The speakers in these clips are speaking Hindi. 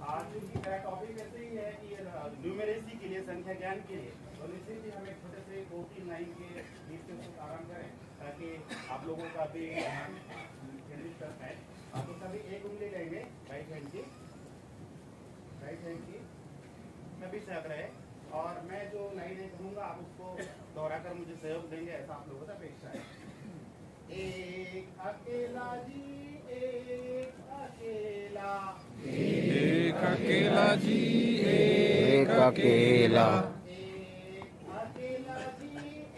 आज की टॉपिक ऐसे ही है कि न्यूमेरेसी के लिए, संख्या ज्ञान के लिए, तो निश्चित ही हम एक छोटे से 2-3 लाइन के बीच में उसको आराम करें ताकि आप लोगों का भी केंद्रित कर पाए। आप लोग सभी एक उंगली लेंगे राइट हैंड की सभी से रहे, और मैं जो लाइनें कहूँगा आप उसको दोहराकर मुझे सहयोग देंगे, ऐसा आप लोगों से अपेक्षा है। एक अकेला जी एक अकेला, एक अकेला जी एक अकेला, एक अकेला जी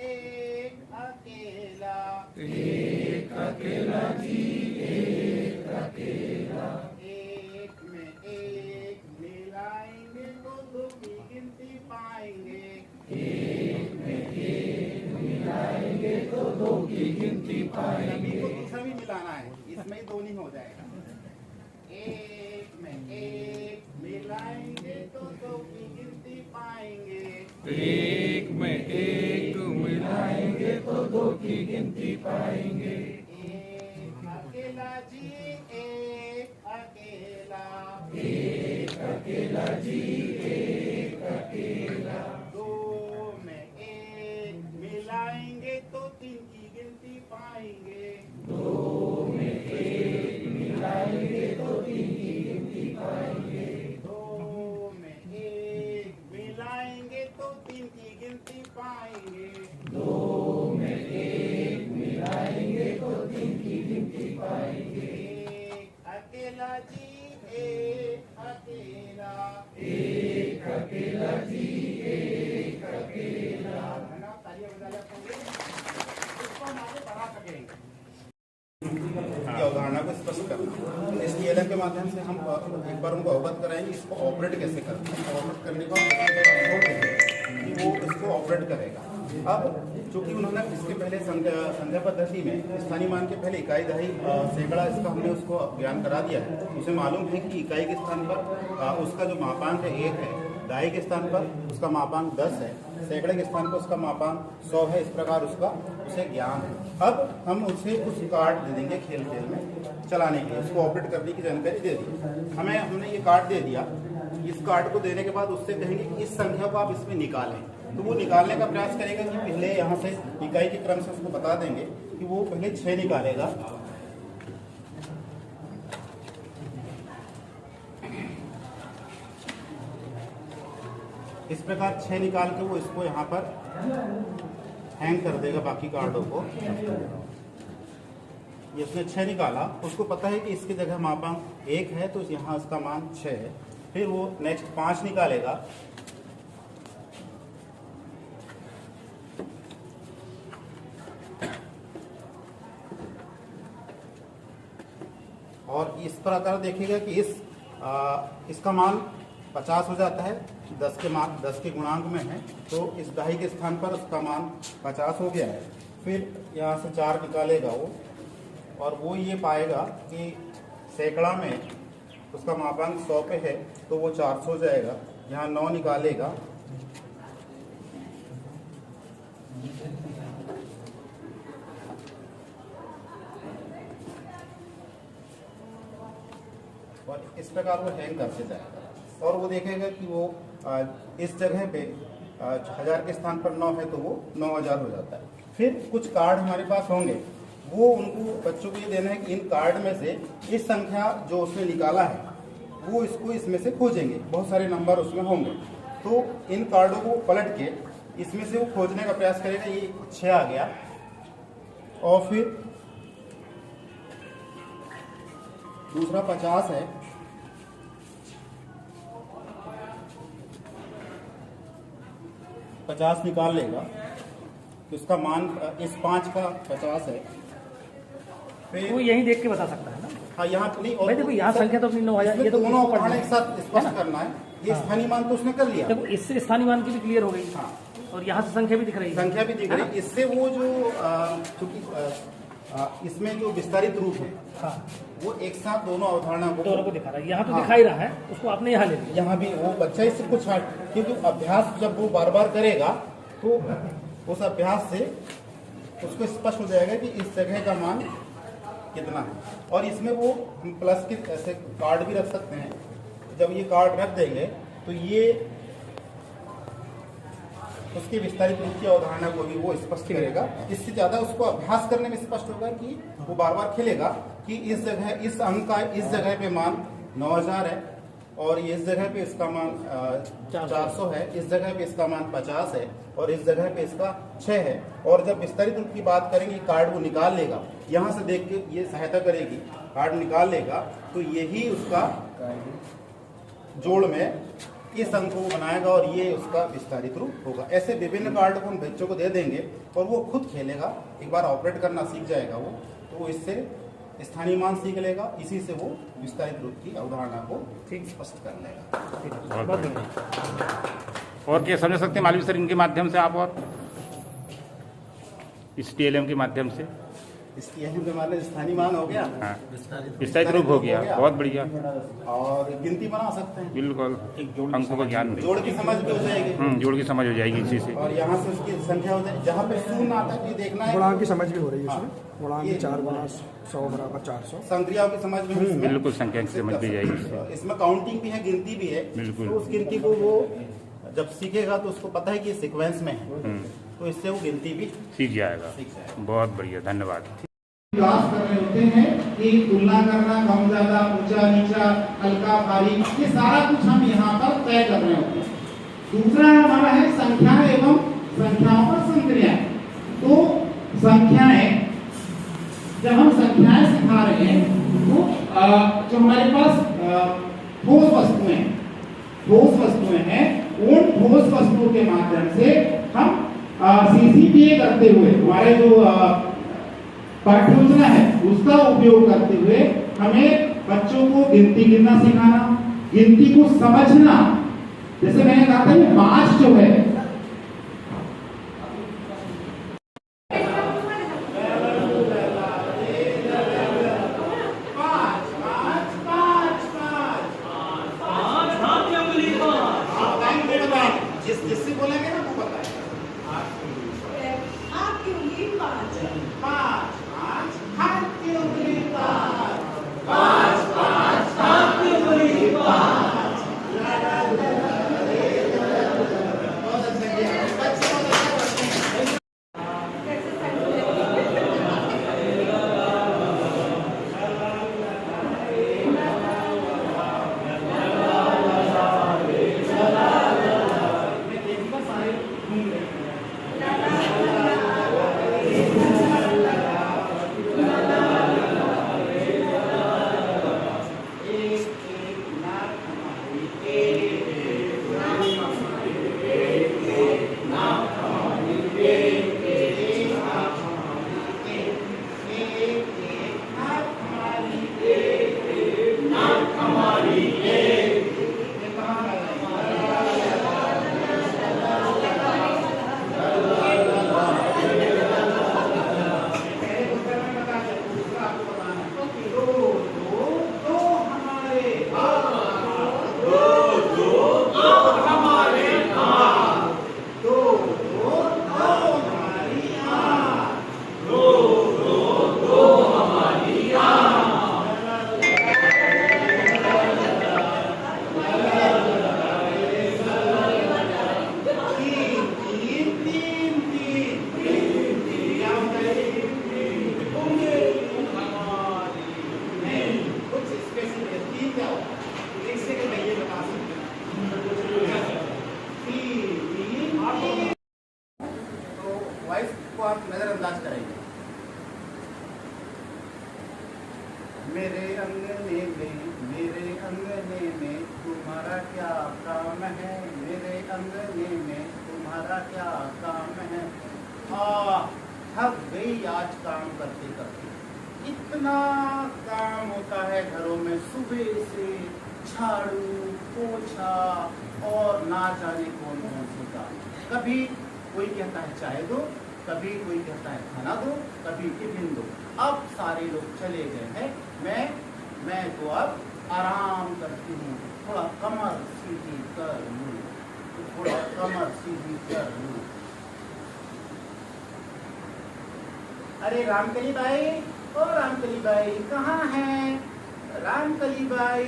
एक अकेला, एक अकेला जी एक अकेला। एक में एक मिलाएंगे तो दो की गिनती पाएंगे, एक में एक मिलाएंगे तो दो की गिनती पाएंगे। सभी मिलाना है, इसमें ही दो नहीं हो जाएगा। एक में एक मिलाएंगे तो दो की गिनती पाएंगे, एक में एक मिलाएंगे तो दो की गिनती पाएंगे। एक अकेला जी एक अकेला, एक अकेला जी एक अकेला, दो में एक मिलाएंगे तो तीन की गिनती पाएंगे, दो में एक मिलाएंगे तो तीन की गिनती पाएंगे, दो में एक मिलाएंगे तो तीन की गिनती पाएंगे, दो में एक मिलाएंगे तो तीन की गिनती पाएंगे। एक अकेला जी एक अकेला, एक अकेला जी एक अकेला। है ना? तालियां बजा लेते हैं, इसको हम आगे बढ़ा सकेंगे। की अवधारणा को स्पष्ट करना, इस TLM के माध्यम से हम एक बार उनको अवगत कराएंगे इसको ऑपरेट कैसे करना है। ऑपरेट करने के बाद कि वो इसको ऑपरेट करेगा। अब चूंकि उन्होंने इसके पहले संख्या पद्धति में स्थानीय मान के पहले इकाई दहाई सैकड़ा इसका हमने उसको ज्ञान करा दिया है। उसे मालूम है कि इकाई के स्थान पर उसका जो मापांक है 1 है, दहाई के स्थान पर उसका मापांक 10 है, सैकड़े के स्थान पर उसका मापांक 100 है। इस प्रकार उसे ज्ञान है। अब हम उसे कुछ कार्ड दे देंगे खेल में चलाने के लिए, उसको ऑपरेट करने की जानकारी दे दी। हमने ये कार्ड दे दिया। इस कार्ड को देने के बाद उससे कहेंगे कि इस संख्या को आप इसमें निकालें, तो वो निकालने का प्रयास करेगा कि पहले यहाँ से इकाई के क्रम से उसको बता देंगे कि वो पहले 6 निकालेगा, इस प्रकार 6 निकाल के वो इसको यहाँ पर हैंग कर देगा बाकी कार्डों को। ये उसने 6 निकाला, उसको पता है कि इसकी जगह मापांक 1 है तो यहाँ उसका मान 6 है। फिर वो नेक्स्ट 5 निकालेगा, और इस प्रकार देखेगा कि इसका मान 50 हो जाता है, 10 के गुणांक में है, तो इस दहाई के स्थान पर उसका मान 50 हो गया है। फिर यहाँ से 4 निकालेगा वो, और वो ये पाएगा कि सैकड़ा में उसका मापांक 100 पे है तो वो 400 हो जाएगा। यहाँ 9 निकालेगा, और इस प्रकार वो हैंग करते जाएगा, और वो देखेगा कि वो इस जगह पे 1000 के स्थान पर 9 है तो वो 9000 हो जाता है। फिर कुछ कार्ड हमारे पास होंगे, वो उनको बच्चों को ये देना है कि इन कार्ड में से इस संख्या जो उसने निकाला है वो इसको इसमें से खोजेंगे। बहुत सारे नंबर उसमें होंगे, तो इन कार्डों को पलट के इसमें से वो खोजने का प्रयास करेगा। ये 6 आ गया, और फिर दूसरा 50 है, पचास निकाल लेगा तो इसका मान इस 5 का 50 है। वो यही देख के बता सकता है ना। हाँ, यहाँ नहीं, और देखो यहाँ संख्या तो अपनी 9000, ये तो दोनों अवधारणा एक साथ स्पष्ट करना है। ये स्थानीय मान तो उसने कर लिया, देखो इससे स्थानीय मान की भी क्लियर हो गई। हाँ, और यहाँ से संख्या भी दिख रही है, संख्या भी दिख रही है। इससे वो जो चूंकि इसमें जो विस्तारित रूप है, हाँ, वो एक साथ दोनों अवधारणा दोनों को दिखा रहा है। यहाँ तो हाँ, दिखा ही रहा है, उसको आपने यहाँ ले लिया। यहाँ भी वो बच्चा इससे कुछ हट, क्योंकि अभ्यास जब वो बार बार करेगा तो उस अभ्यास से उसको स्पष्ट हो जाएगा कि इस जगह का मान कितना है। और इसमें वो हम प्लस के ऐसे कार्ड भी रख सकते हैं। जब ये कार्ड रख देंगे तो ये उसकी विस्तारित रूप की अवधारणा को भी वो स्पष्ट करेगा। इससे ज्यादा उसको अभ्यास करने में स्पष्ट होगा कि वो बार बार खेलेगा कि इस जगह इस अंक का इस जगह पे मान 9000 है और इस जगह पे इसका मान 400 है, इस जगह पे इसका मान 50 है और इस जगह पे इसका 6 है। और जब विस्तारित रूप की बात करेंगे कार्ड वो निकाल लेगा, यहाँ से देख के ये सहायता करेगी, कार्ड निकाल लेगा तो यही उसका जोड़ में इस अंक को बनाएगा और ये उसका विस्तारित रूप होगा। ऐसे विभिन्न कार्ड को हम बच्चों को दे देंगे और वो खुद खेलेगा, एक बार ऑपरेट करना सीख जाएगा वो, तो इससे स्थानीय मान सीख लेगा, इसी से वो विस्तारित रूप की अवधारणा को स्पष्ट कर लेगा। बहुत बढ़िया। और क्या समझ सकते हैं मालवीय सर इनके माध्यम से आप, और इस TLM के माध्यम से? इसकी हमारे स्थानीय मान हो गया, हाँ, विस्तारित रूप हो गया, बहुत बढ़िया। और गिनती बना सकते हैं, बिल्कुल, अंकों का ज्ञान जोड़ की समझ भी हो जाएगी। जोड़ की समझ हो जाएगी इसी से। और यहाँ से उसकी संख्या हो जाए, जहाँ पे शून्य आता है ये देखना है, गुणांक की समझ भी हो रही है इसमें। हाँ। गुणांक ये 4 गुना 100 बराबर 400। संक्रियाओं की समझ भी इसमें। बिल्कुल, संख्या की समझ भी जाएगी इससे। इसमें काउंटिंग भी है, गिनती भी है। बिल्कुल। तो उस गिनती को वो जब सीखेगा तो उसको पता है कि सीक्वेंस में है, तो इससे वो गिनती भी सीख जाएगा। बहुत बढ़िया, धन्यवाद। क्लास कर रहे होते हैं कि तुलना करना, कम ज्यादा, ऊंचा नीचा, हल्का भारी, ये सारा कुछ हम यहाँ पर तय कर रहे होते हैं। दूसरा हमारा है संख्या एवं संख्याओं पर संक्रियाएं। तो संख्याएं, जब हम संख्याएं सिखा रहे हैं तो जो हमारे पास ठोस वस्तुएं हैं, उन ठोस वस्तुओं के माध्यम से हम CCPA करते हुए, हमारे जो पाठ्य योजना है उसका उपयोग करते हुए हमें बच्चों को गिनती गिनना सिखाना, गिनती को समझना। जैसे मैंने कहा था कि 5 जो है, जिससे बोलेंगे ना वो बताए आपकी उंगली 5 आपकी उंगली 5 आपकी उंगली 5। बहुत अच्छा किया। को आप नजरअंदाज करेंगे। मेरे अंगने में तुम्हारा क्या काम है, मेरे अंगने में तुम्हारा क्या काम है। थक गई आज काम करते करते, इतना काम होता है घरों में सुबह से, झाड़ू पोछा और ना जाने कौन कौन से काम। कभी कोई कहता है चाय दो, कभी कोई कहता है खाना दो, कभी टिफिन दो। अब सारे लोग चले गए हैं, मैं तो अब आराम करती हूँ, थोड़ा कमर सीधी कर लूँ, थोड़ा कमर सीधी कर लूँ। अरे रामकली बाई, ओ रामकली बाई कहाँ हैं? रामकली बाई,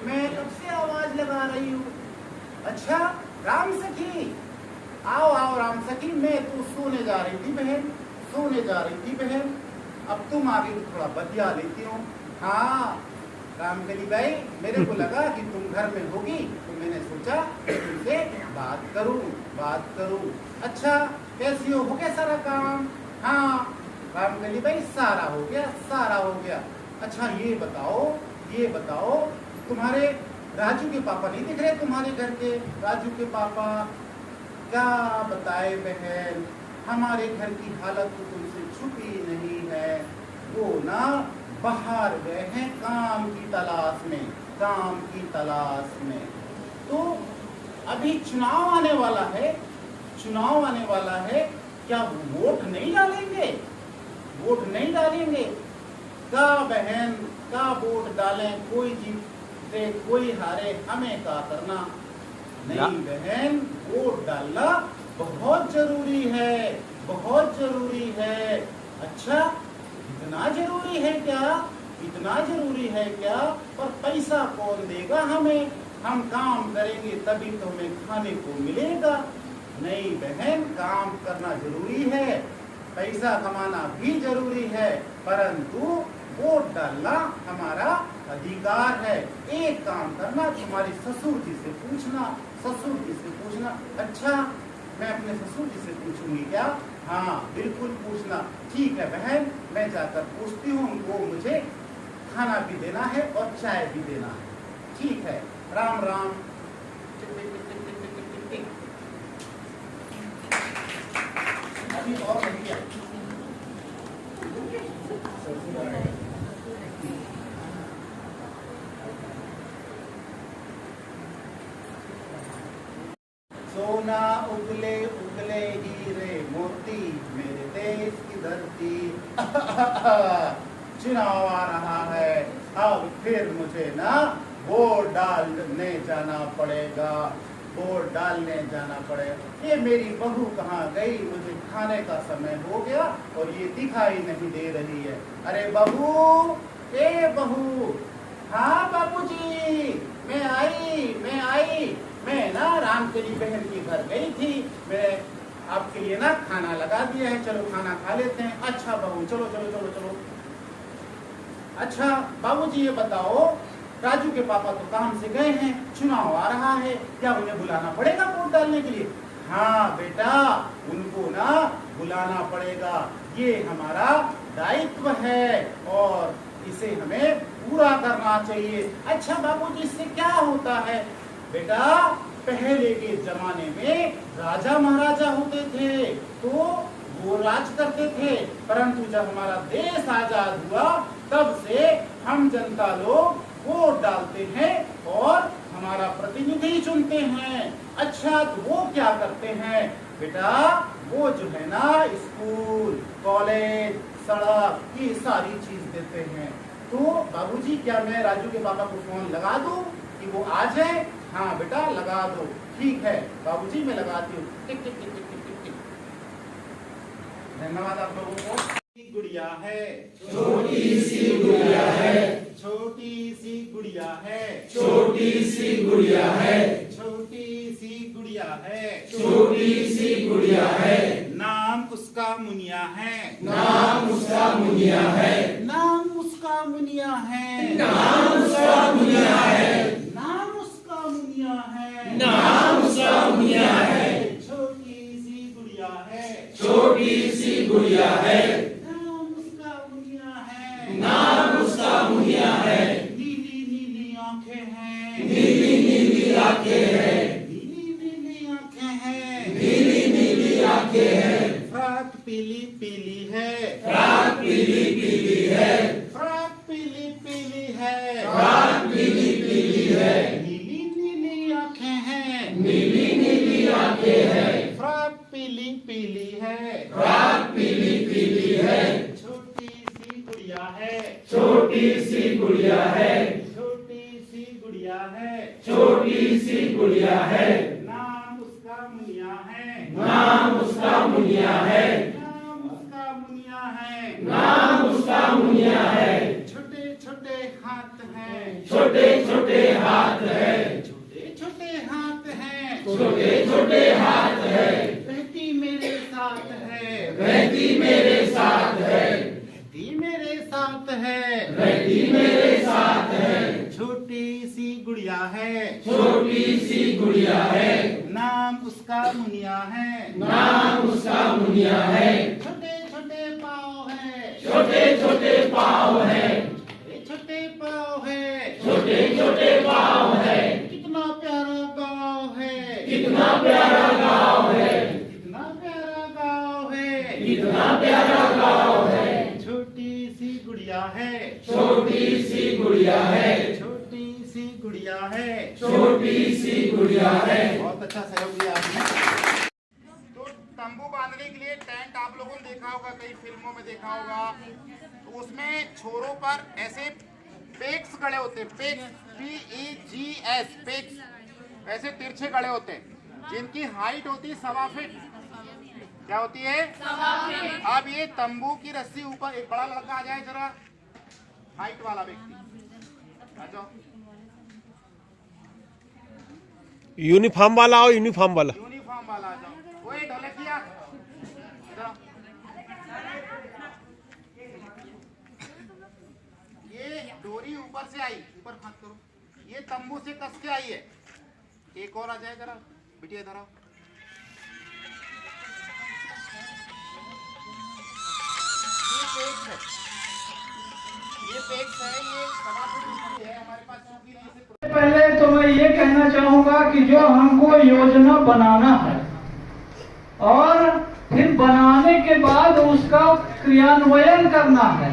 मैं कब से आवाज लगा रही हूँ। अच्छा राम सखी, आओ आओ राम सखी, मैं तो सोने जा रही थी बहन, सोने जा रही थी बहन। अब तुम आगे तो थोड़ा बतिया लेती हो। हाँ रामकली बाई, मेरे को लगा कि तुम घर में होगी तो मैंने सोचा तुमसे बात करूं। अच्छा कैसी हो गया सारा काम? हाँ रामकली बाई, सारा हो गया। अच्छा ये बताओ तुम्हारे राजू के पापा नहीं दिख रहे तुम्हारे घर के? राजू के पापा क्या बताए बहन, हमारे घर की हालत तो तुमसे छुपी नहीं है। वो ना बाहर गए हैं काम की तलाश में। तो अभी चुनाव आने वाला है, क्या वोट नहीं डालेंगे? क्या बहन, क्या वोट डालें? कोई जीते कोई हारे, हमें क्या करना? नहीं बहन, वोट डालना बहुत जरूरी है। अच्छा इतना जरूरी है क्या? पर पैसा कौन देगा हमें? हम काम करेंगे तभी तो हमें खाने को मिलेगा। नहीं बहन, काम करना जरूरी है, पैसा कमाना भी जरूरी है, परंतु वोट डालना हमारा अधिकार है। एक काम करना, तुम्हारे ससुर जी से पूछना। अच्छा मैं अपने ससुर जी से पूछूंगी क्या? हाँ बिल्कुल पूछना। ठीक है बहन, मैं जाकर पूछती हूँ, उनको मुझे खाना भी देना है और चाय भी देना है। ठीक है, राम राम। अभी और नहीं किया। सोना उगले हीरे मोती, मेरे देश की धरती। चुनाव आ रहा है, अब फिर मुझे ना वोट डालने जाना पड़ेगा। ये मेरी बहू कहाँ गई? मुझे खाने का समय हो गया और ये दिखाई नहीं दे रही है। अरे बहू, ए बहू। हाँ बाबूजी, मैं आई। मैं ना रामकली बहन के घर गई थी, मैं आपके लिए ना खाना लगा दिया है, चलो खाना खा लेते हैं। अच्छा बहू, चलो। अच्छा बाबूजी ये बताओ, राजू के पापा तो काम से गए हैं, चुनाव आ रहा है, क्या उन्हें बुलाना पड़ेगा वोट डालने के लिए? हाँ बेटा, उनको ना बुलाना पड़ेगा, ये हमारा दायित्व है और इसे हमें पूरा करना चाहिए। अच्छा बाबूजी, इससे क्या होता है? बेटा पहले के जमाने में राजा महाराजा होते थे तो वो राज करते थे, परंतु जब हमारा देश आजाद हुआ तब से हम जनता लोग वोट डालते हैं और हमारा प्रतिनिधि चुनते हैं। अच्छा तो वो क्या करते हैं? बेटा वो जो है ना, स्कूल, कॉलेज, सड़क, ये सारी चीज देते हैं। तो बाबूजी, क्या मैं राजू के पापा को फोन लगा दूं कि वो आ जाए? हाँ बेटा लगा दो। ठीक है बाबूजी, मैं लगाती हूँ। टिक टिक टिक टिक टिक टिक। धन्यवाद आप लोगों को। गुड़िया है, छोटी सी गुड़िया है, छोटी सी गुड़िया है, छोटी सी गुड़िया है, छोटी सी गुड़िया है, छोटी सी गुड़िया है। नाम उसका मुनिया है, नाम उसका मुनिया है, नाम उसका मुनिया है, नाम उसका मुनिया है, नाम उसका मुनिया है, नाम उसका मुनिया है। छोटी सी गुड़िया है, छोटी सी गुड़िया है, नाम उसका मुनिया है, नाम उसका मुनिया है। नीली नीली आंखें हैं, नीली नीली आंखें हैं, नीली नीली आंखें हैं, नीली नीली आंखें हैं। फ्रॉक पीली पीली है, फ्रॉक पीली पीली है, फ्रॉक पीली पीली है, फ्रॉक पीली पीली है। नीली नीली आंखें हैं, नीली नीली आंखें हैं, फ्रॉक पीली पीली है, फ्रॉक पीली पीली है। छोटी सी गुड़िया है, छोटी सी गुड़िया है, छोटी सी गुड़िया है, छोटी सी गुड़िया है। नाम उसका मुनिया है, नाम उसका मुनिया है, नाम उसका मुनिया है, नाम उसका मुनिया हाथ हैं, छोटे छोटे हाथ है, छोटे छोटे हाथ हैं, छोटे छोटे हाथ है, रहती मेरे साथ है, रहती मेरे साथ है, रहती मेरे साथ है, रहती मेरे साथ है, छोटी सी गुड़िया है, छोटी सी गुड़िया है, नाम उसका मुनिया है, नाम उसका मुनिया है, छोटे छोटे पाँव है, छोटे छोटे पाँव है, छोटे छोटे पाँव है, छोटे छोटे पाँव है, कितना प्यारा गाँव है, कितना प्यारा गाँव है, कितना प्यारा गाँव है, कितना प्यारा गाँव है, छोटी सी गुड़िया है, छोटी सी गुड़िया है, छोटी सी गुड़िया है, छोटी सी गुड़िया है। बहुत अच्छा सहयोग दिया आपने। तो तंबू बांधने के लिए टेंट आप लोगों ने देखा होगा, कई फिल्मों में देखा होगा, तो उसमें छोरों पर ऐसे पेक्स गड़े होते हैं, पेक्स PEGS पेक्स, ऐसे तिरछे गड़े होते हैं, जिनकी हाइट होती है 1.25 फीट। क्या होती है? 1.25 फीट। अब ये तंबू की रस्सी ऊपर, एक बड़ा लड़का आ जाए जरा, हाइट वाला व्यक्ति आ जाओ, यूनिफॉर्म वाला हो, यूनिफॉर्म वाला। यूनिफॉर्म वाला आ जाओ, वो ढोलकिया इधर। ये डोरी ऊपर से आई, ऊपर हाथ करो, ये तंबू से कस के आई है। एक और आ जाए जरा, बिटिया इधर आओ। ये पेक्स है, ये पेक्स है, ये 1.25 फीट है, हमारे पास चूंकि नहीं इसे। पहले तो मैं ये कहना चाहूंगा कि जो हमको योजना बनाना है और फिर बनाने के बाद उसका क्रियान्वयन करना है,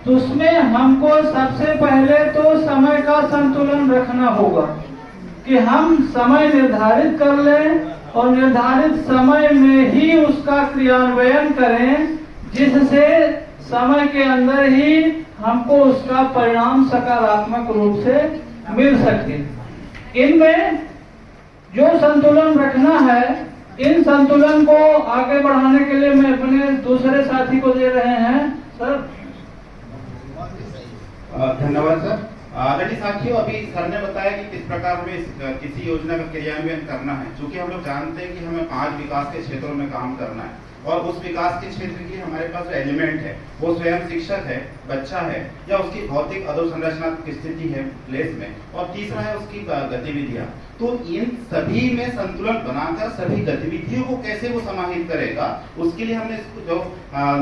तो उसमें हमको सबसे पहले तो समय का संतुलन रखना होगा कि हम समय निर्धारित कर लें और निर्धारित समय में ही उसका क्रियान्वयन करें, जिससे समय के अंदर ही हमको उसका परिणाम सकारात्मक रूप से मिल सके। इनमें जो संतुलन रखना है, इन संतुलन को आगे बढ़ाने के लिए मैं अपने दूसरे साथी को दे रहे हैं। सर धन्यवाद सर। आदरणीय साथियों, अभी सर ने बताया कि किस प्रकार हमें किसी योजना का क्रियान्वयन करना है। चूंकि हम लोग जानते हैं कि हमें 5 विकास के क्षेत्रों में काम करना है और उस विकास के क्षेत्र की हमारे पास जो एलिमेंट है वो स्वयं शिक्षक है, बच्चा है, या उसकी भौतिक अधोसंरचनात्मक स्थिति है प्लेस में, और तीसरा है उसकी गतिविधियां। तो इन सभी में संतुलन बनाकर सभी गतिविधियों को कैसे वो समाहित करेगा, उसके लिए हमने इसको जो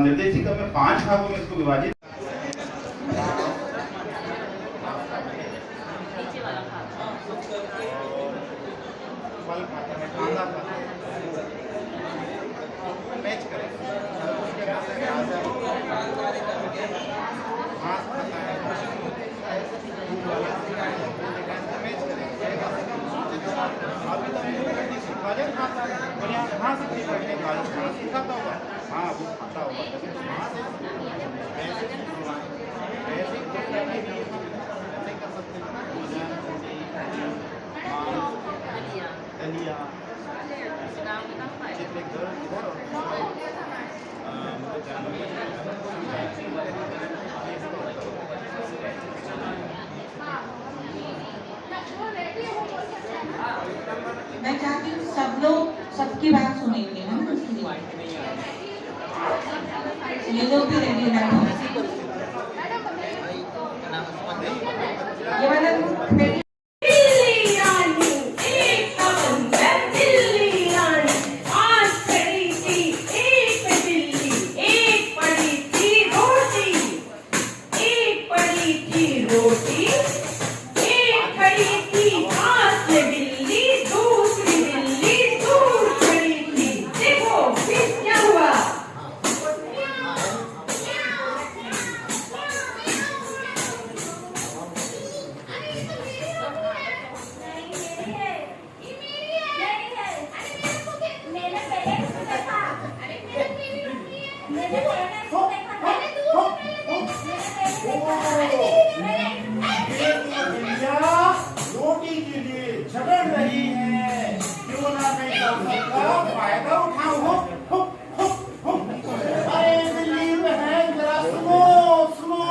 निर्देशिका में 5 भागों में इसको विभाजित। मैच करें, हाँ सिखाता होगा, हाँ वो खाता होगा, वहाँ से ऐसे कर सकते हैं। मैं चाहती हूँ सब लोग सबकी बात सुनेंगे ना, ये लोग भी रेडी रहो। ये वाला रोटी के लिए झगड़ रही है, क्यों ना मैं इस अवसर का फायदा उठाऊं। अरे दिल्ली में है, जरा सुनो सुनो,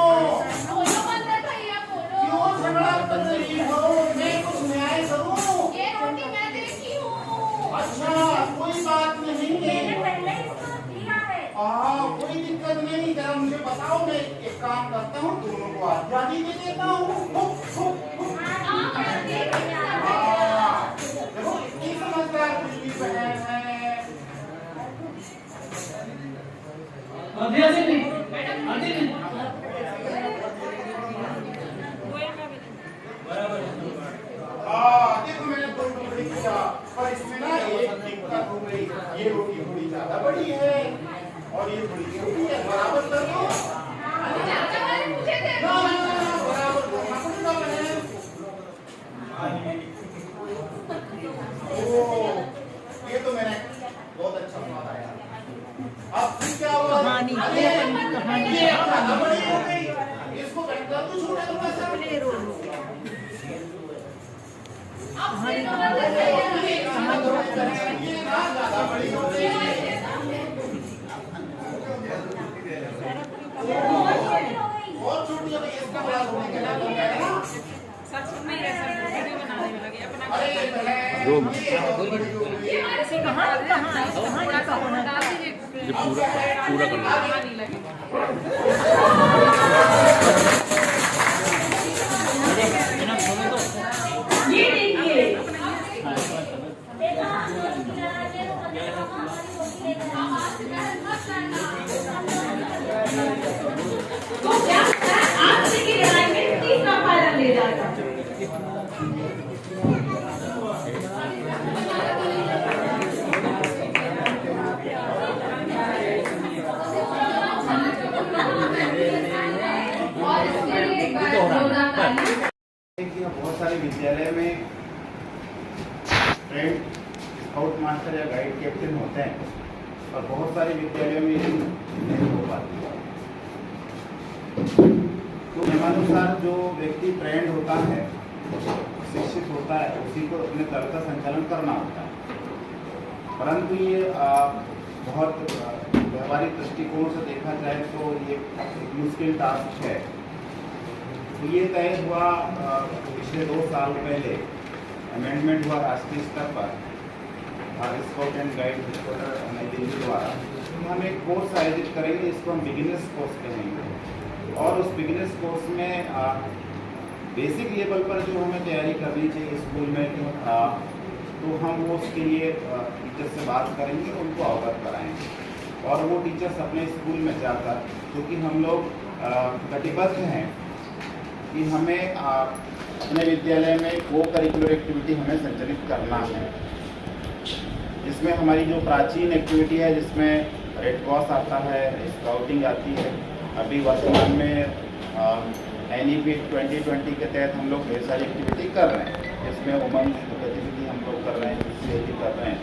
क्यों कोई दिक्कत नहीं, जरा मुझे बताओ, मैं एक काम करता हूँ, दोनों को आजादी दे देता हूँ। देखो इतनी समझदार बिजली बहन है। देखो मैंने दो टुकड़ी किया, पर इसमें ना एक दिक्कत हो गई। ये रोटी थोड़ी ज्यादा बड़ी है और ये थोड़ी छोटी है, बराबर कर दो। बराबर करना पड़ेगा बहन। ये तो मैंने बहुत अच्छा बताया। अब फिर क्या हुआ? ये ज्यादा बड़ी हो गई, इसको बेटा तो छोटा दूंगा सर। ये ना ज्यादा बड़ी हो गई, और छोटी हो गई, इसका बड़ा होने के बाद हो गया ना। अरे ये पूरा करना तो क्या आपसे की लड़ाई में तीसरा फायदा ले जाएगा। बहुत सारे विद्यालय में ट्रेंड स्काउट मास्टर या गाइड कैप्टन होते हैं, और बहुत सारे विद्यालयों में ये नहीं हो पाती। तो नियमानुसार जो व्यक्ति ट्रेंड होता है, शिक्षित होता है, उसी को अपने दल का संचालन करना होता है। परंतु ये बहुत व्यवहारिक दृष्टिकोण से देखा जाए तो ये एक मुश्किल टास्क है। तो ये तय हुआ पिछले 2 साल पहले, अमेंडमेंट हुआ राष्ट्रीय स्तर पर स्काउट एंड गाइड हेडक्वार्टर नई दिल्ली द्वारा। तो हम एक कोर्स आयोजित करेंगे, इसको हम बिगिनर्स कोर्स कहेंगे। और उस बिगिनर्स कोर्स में बेसिक लेवल पर जो हमें तैयारी करनी चाहिए स्कूल में, तो हम वो उसके लिए टीचर से बात करेंगे, उनको अवगत कराएंगे। और वो टीचर्स अपने स्कूल में जाकर, क्योंकि हम लोग कटिबद्ध हैं कि हमें अपने विद्यालय में को करिकुलर एक्टिविटी हमें संचालित करना है, जिसमें हमारी जो प्राचीन एक्टिविटी है, जिसमें रेड क्रॉस आता है, स्काउटिंग आती है। अभी वर्तमान में NEP 2020 के तहत हम लोग ढेर सारी एक्टिविटी कर रहे हैं, जिसमें उमंग गतिविधि हम लोग कर रहे हैं, CIT कर रहे हैं,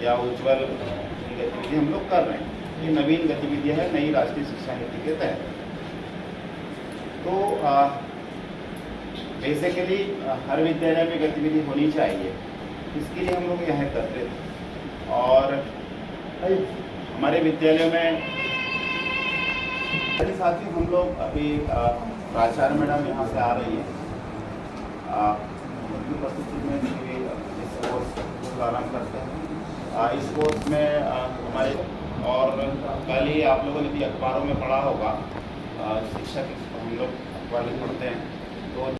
या उज्ज्वल गतिविधि हम लोग कर रहे हैं। ये नवीन गतिविधियाँ है नई राष्ट्रीय शिक्षा नीति के तहत। तो बेसिकली हर विद्यालय में गतिविधि होनी चाहिए, इसके लिए हम लोग यहाँ एकत्रित हैं। और हमारे विद्यालय में साथ ही हम लोग अभी प्राचार्य मैडम यहाँ से आ रही है, उनकी उपस्थिति में इस कोर्स को प्रारंभ करते हैं। इस कोर्स में हमारे, और कल ही आप लोगों ने भी अखबारों में पढ़ा होगा, शिक्षक हम लोग अखबार में पढ़ते हैं, तो